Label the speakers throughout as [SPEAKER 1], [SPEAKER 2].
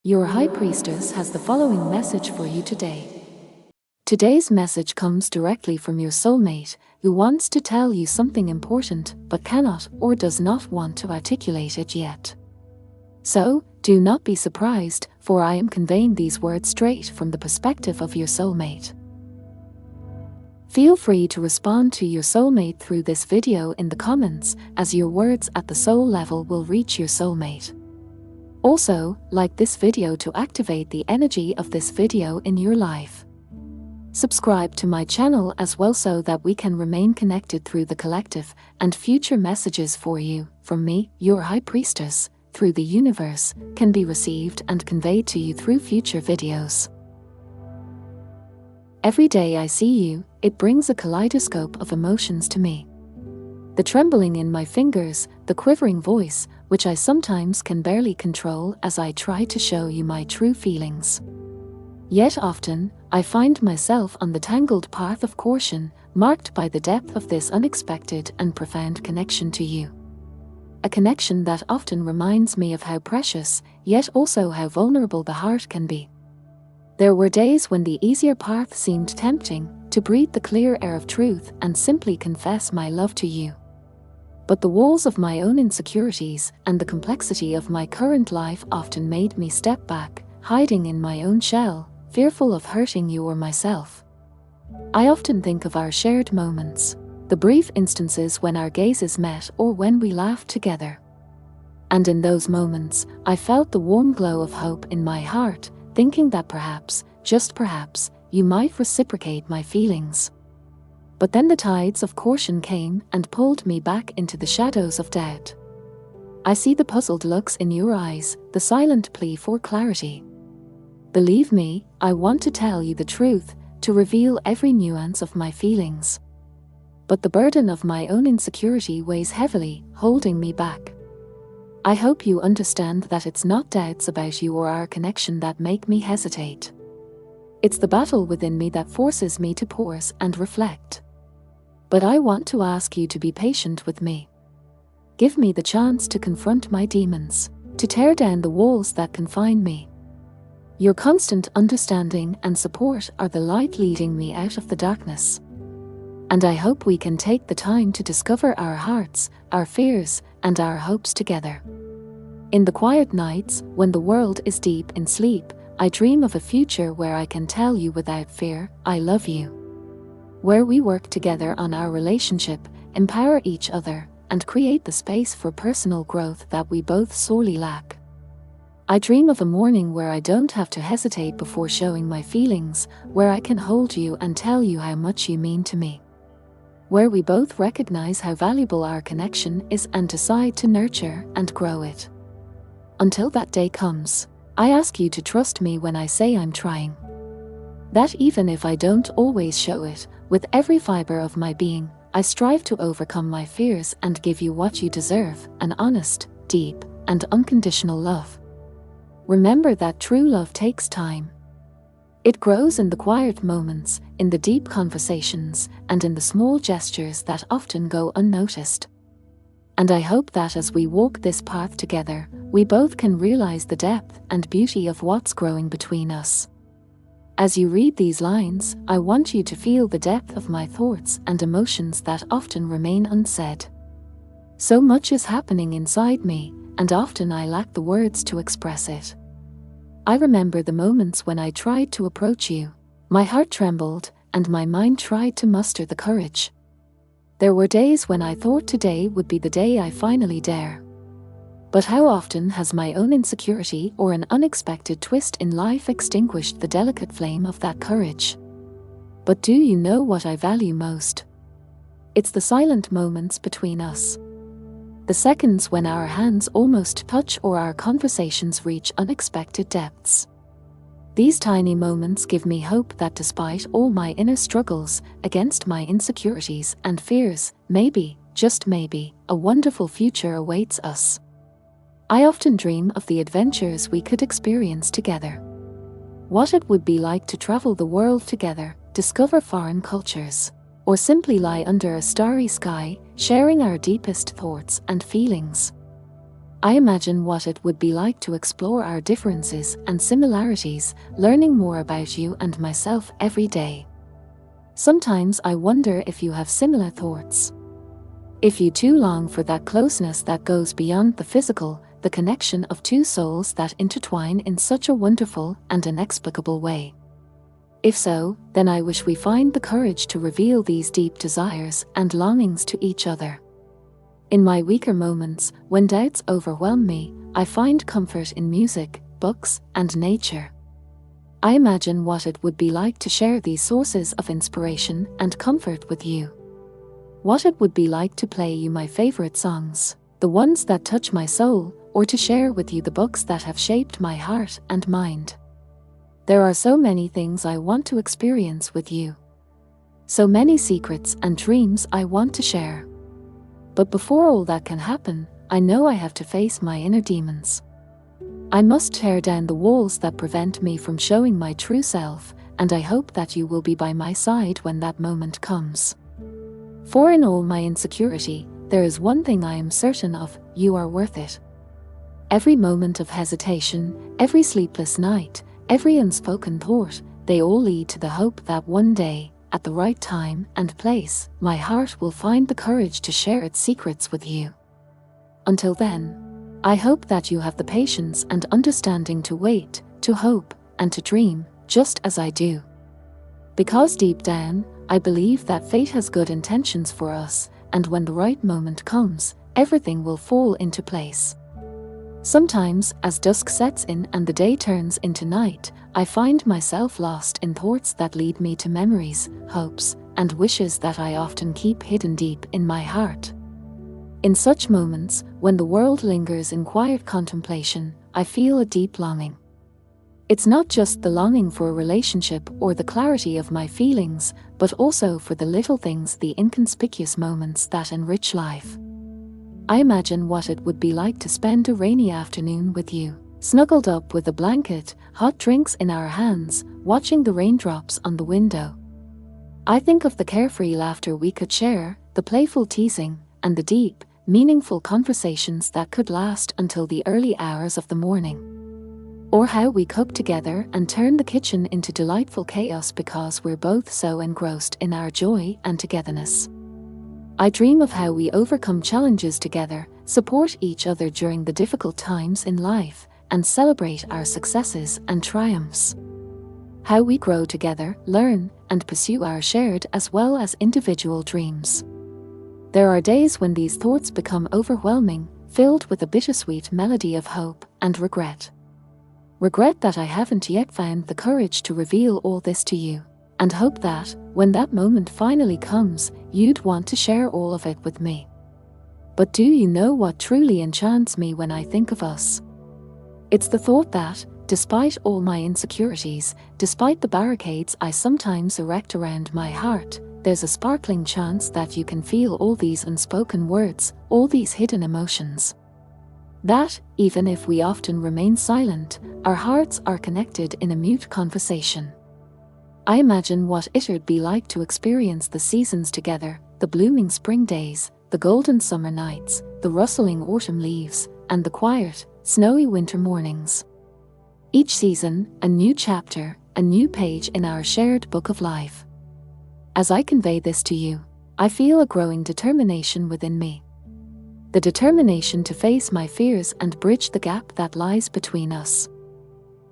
[SPEAKER 1] Your High Priestess has the following message for you today. Today's message comes directly from your soulmate, who wants to tell you something important but cannot or does not want to articulate it yet. So, do not be surprised, for I am conveying these words straight from the perspective of your soulmate. Feel free to respond to your soulmate through this video in the comments, as your words at the soul level will reach your soulmate. Also, like this video to activate the energy of this video in your life. Subscribe to my channel as well so that we can remain connected through the collective, and future messages for you, from me, your High Priestess, through the universe, can be received and conveyed to you through future videos. Every day I see you, it brings a kaleidoscope of emotions to me. The trembling in my fingers, the quivering voice, which I sometimes can barely control as I try to show you my true feelings. Yet often, I find myself on the tangled path of caution, marked by the depth of this unexpected and profound connection to you. A connection that often reminds me of how precious, yet also how vulnerable the heart can be. There were days when the easier path seemed tempting, to breathe the clear air of truth and simply confess my love to you. But the walls of my own insecurities and the complexity of my current life often made me step back, hiding in my own shell, fearful of hurting you or myself. I often think of our shared moments, the brief instances when our gazes met or when we laughed together. And in those moments, I felt the warm glow of hope in my heart, thinking that perhaps, just perhaps, you might reciprocate my feelings. But then the tides of caution came and pulled me back into the shadows of doubt. I see the puzzled looks in your eyes, the silent plea for clarity. Believe me, I want to tell you the truth, to reveal every nuance of my feelings. But the burden of my own insecurity weighs heavily, holding me back. I hope you understand that it's not doubts about you or our connection that make me hesitate. It's the battle within me that forces me to pause and reflect. But I want to ask you to be patient with me. Give me the chance to confront my demons, to tear down the walls that confine me. Your constant understanding and support are the light leading me out of the darkness. And I hope we can take the time to discover our hearts, our fears, and our hopes together. In the quiet nights, when the world is deep in sleep, I dream of a future where I can tell you without fear, I love you. Where we work together on our relationship, empower each other, and create the space for personal growth that we both sorely lack. I dream of a morning where I don't have to hesitate before showing my feelings, where I can hold you and tell you how much you mean to me. Where we both recognize how valuable our connection is and decide to nurture and grow it. Until that day comes, I ask you to trust me when I say I'm trying. That even if I don't always show it, with every fiber of my being, I strive to overcome my fears and give you what you deserve, an honest, deep, and unconditional love. Remember that true love takes time. It grows in the quiet moments, in the deep conversations, and in the small gestures that often go unnoticed. And I hope that as we walk this path together, we both can realize the depth and beauty of what's growing between us. As you read these lines, I want you to feel the depth of my thoughts and emotions that often remain unsaid. So much is happening inside me, and often I lack the words to express it. I remember the moments when I tried to approach you. My heart trembled, and my mind tried to muster the courage. There were days when I thought today would be the day I finally dare. But how often has my own insecurity or an unexpected twist in life extinguished the delicate flame of that courage? But do you know what I value most? It's the silent moments between us. The seconds when our hands almost touch or our conversations reach unexpected depths. These tiny moments give me hope that despite all my inner struggles, against my insecurities and fears, maybe, just maybe, a wonderful future awaits us. I often dream of the adventures we could experience together. What it would be like to travel the world together, discover foreign cultures, or simply lie under a starry sky, sharing our deepest thoughts and feelings. I imagine what it would be like to explore our differences and similarities, learning more about you and myself every day. Sometimes I wonder if you have similar thoughts. If you too long for that closeness that goes beyond the physical, the connection of two souls that intertwine in such a wonderful and inexplicable way. If so, then I wish we find the courage to reveal these deep desires and longings to each other. In my weaker moments, when doubts overwhelm me, I find comfort in music, books, and nature. I imagine what it would be like to share these sources of inspiration and comfort with you. What it would be like to play you my favorite songs, the ones that touch my soul, or to share with you the books that have shaped my heart and mind. There are so many things I want to experience with you. So many secrets and dreams I want to share. But before all that can happen, I know I have to face my inner demons. I must tear down the walls that prevent me from showing my true self, and I hope that you will be by my side when that moment comes. For in all my insecurity, there is one thing I am certain of: you are worth it. Every moment of hesitation, every sleepless night, every unspoken thought, they all lead to the hope that one day, at the right time and place, my heart will find the courage to share its secrets with you. Until then, I hope that you have the patience and understanding to wait, to hope, and to dream, just as I do. Because deep down, I believe that fate has good intentions for us, and when the right moment comes, everything will fall into place. Sometimes, as dusk sets in and the day turns into night, I find myself lost in thoughts that lead me to memories, hopes, and wishes that I often keep hidden deep in my heart. In such moments, when the world lingers in quiet contemplation, I feel a deep longing. It's not just the longing for a relationship or the clarity of my feelings, but also for the little things, the inconspicuous moments that enrich life. I imagine what it would be like to spend a rainy afternoon with you, snuggled up with a blanket, hot drinks in our hands, watching the raindrops on the window. I think of the carefree laughter we could share, the playful teasing, and the deep, meaningful conversations that could last until the early hours of the morning. Or how we cook together and turn the kitchen into delightful chaos because we're both so engrossed in our joy and togetherness. I dream of how we overcome challenges together, support each other during the difficult times in life, and celebrate our successes and triumphs. How we grow together, learn, and pursue our shared as well as individual dreams. There are days when these thoughts become overwhelming, filled with a bittersweet melody of hope and regret. Regret that I haven't yet found the courage to reveal all this to you, and hope that, when that moment finally comes, you'd want to share all of it with me. But do you know what truly enchants me when I think of us? It's the thought that, despite all my insecurities, despite the barricades I sometimes erect around my heart, there's a sparkling chance that you can feel all these unspoken words, all these hidden emotions. That, even if we often remain silent, our hearts are connected in a mute conversation. I imagine what it'd be like to experience the seasons together, the blooming spring days, the golden summer nights, the rustling autumn leaves, and the quiet, snowy winter mornings. Each season, a new chapter, a new page in our shared book of life. As I convey this to you, I feel a growing determination within me. The determination to face my fears and bridge the gap that lies between us.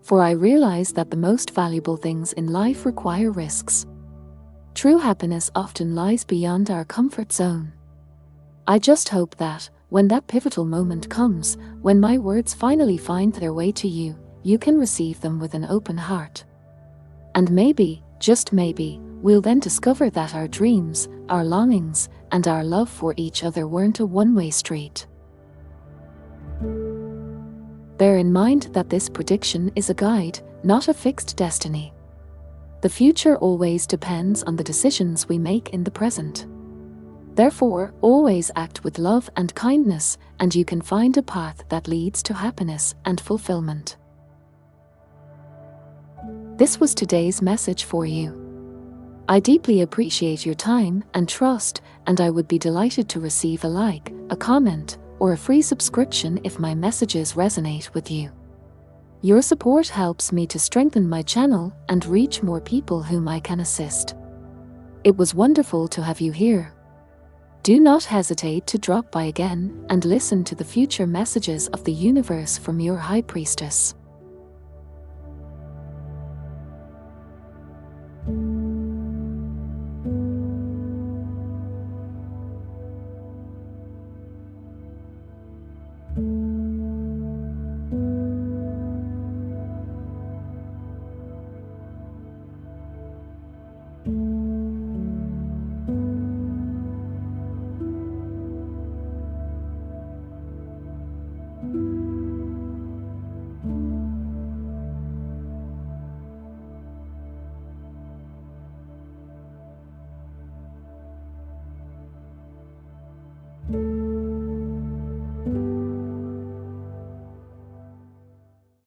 [SPEAKER 1] For I realize that the most valuable things in life require risks. True happiness often lies beyond our comfort zone. I just hope that, when that pivotal moment comes, when my words finally find their way to you, you can receive them with an open heart. And maybe, just maybe, we'll then discover that our dreams, our longings, and our love for each other weren't a one-way street. Bear in mind that this prediction is a guide, not a fixed destiny. The future always depends on the decisions we make in the present. Therefore, always act with love and kindness, and you can find a path that leads to happiness and fulfillment. This was today's message for you. I deeply appreciate your time and trust, and I would be delighted to receive a like, a comment, or a free subscription if my messages resonate with you. Your support helps me to strengthen my channel and reach more people whom I can assist. It was wonderful to have you here. Do not hesitate to drop by again and listen to the future messages of the universe from your High Priestess.